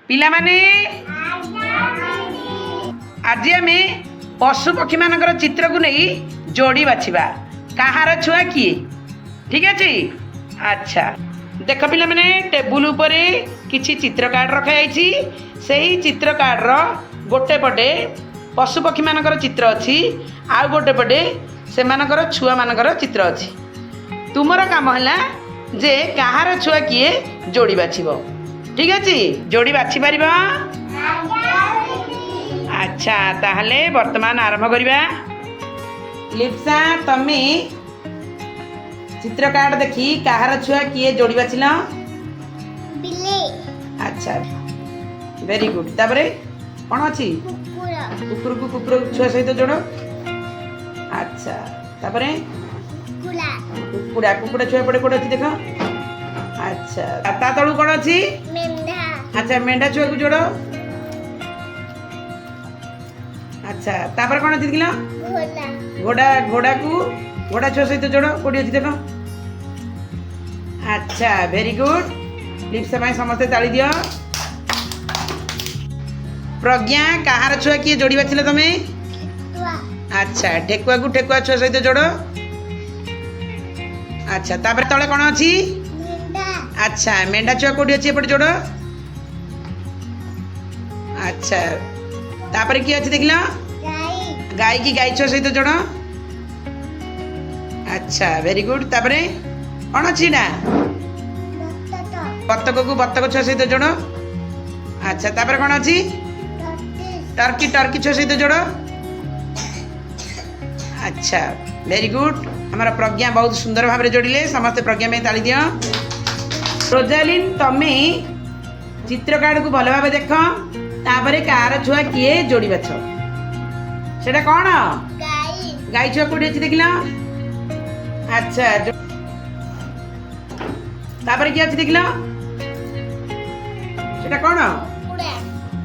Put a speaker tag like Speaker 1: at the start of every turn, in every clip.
Speaker 1: पिला माने आज आम पशु पक्षी मानकर चित्र को नहीं जोड़ी बाछिबा कहार छुआ किए ठीक अच्छे। अच्छा देख पिला माने टेबुल उपरे किछि चित्र कार्ड रखाई से चित्र कार्ड रो गोटे पटे पशु पक्षी मानकर चित्र अच्छी आउ गोटे पटे से मानकर छुआ मानकर चित्र अच्छी। तुमर काम है जे कहार छुआ किए जोड़ी बाछिबो ठीक अच्छे जोड़ी बाछि पारिबा। अच्छा ताहले वर्तमान आरंभ करिबा। लिप्सा तमे चित्र कार्ड देखी कहार छुआ किए जोड़ी बाछिल
Speaker 2: बिल्ली।
Speaker 1: अच्छा वेरी गुड तापरे कौन अच्छी कुकुर को कुकुर छुआ सहित जोड़। अच्छा तापरे कुकुड़ा कुकुड़ा छुआ पड़े कोड अच्छी देख। अच्छा ता तळु कौन अच्छी
Speaker 2: मेंढा।
Speaker 1: अच्छा मेंढा छुआ को जोड़। अच्छा तापर कौन अच्छी देखिल
Speaker 2: घोड़ा।
Speaker 1: घोड़ा घोड़ा को घोड़ा छुआ सहित जोड़ कोडी अच्छी देख। अच्छा वेरी गुड लिप्सा भाई समस्ते ताली दियो। प्रज्ञा कहार छुआ किए जोड़ी बाछिल तमे। अच्छा ठेकुआ को ठेकुआ छुआ सहित जोड़। अच्छा तापर तले कौन अच्छी अच्छा मेंढा छुआ कोडी अच्छी एपटे जोड़। अच्छा तापर की अच्छी देखिल गाय की गाय छुआ सहित जोड़। अच्छा वेरी गुड तापरे कौन अच्छी ना बत्तक को बत्तक छुआ सहित जोड़। अच्छा तापर कौन अच्छी टर्की टर्की छुआ सहित जोड़। अच्छा वेरी गुड हमारा प्रज्ञा बहुत सुंदर भाव में जोड़िले समस्त प्रज्ञा में ताली दियो। रोजालिन तमे चित्र कार्ड को भल भाव देख तापरे कार छुआ किए जोड़ी बाछ सेटा कौन गाय छुआ कोडी अच्छी देखिल। अच्छा तापरे की अच्छी देखिल सेटा कौन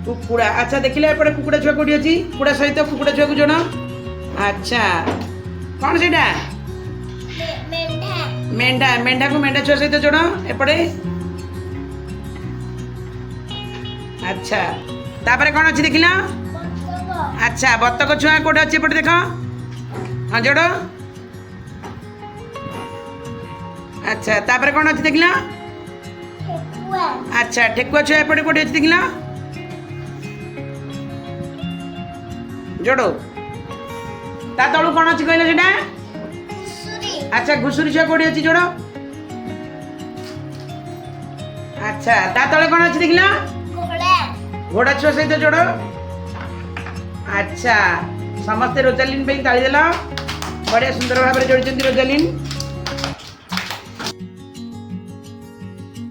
Speaker 1: कुकुड़ा। अच्छा देखिले एपटे कुकुड़ा छुआ कोडी अच्छी कुकुड़ा सहित कुकुड़ा छुआ को जोड़। अच्छा कौन सेटा मेंढा मेंढा को मेंढा छुआ सहित जोड़ एपटे। अच्छा तापरे कौन अच्छी देखिल। अच्छा बत्तक छुआ कोड अच्छी एपटे देख हाँ जोड़। अच्छा तापरे कौन अच्छी देखिल। अच्छा ठेकुआ छुआ एपटे कोडी अच्छी देखिल जोड़ो। ता तळु कौन अच्छी कहले सेटा अच्छा घुसुरी छुआ कोडी अच्छी जोड़। अच्छा ता तळे कौन अच्छी देखिल घोड़ा छुआ सहित जोड़। अच्छा समस्ते रोजालिन पे ताली देला बढ़िया सुंदर भाव में जोड़ी रोजालिन।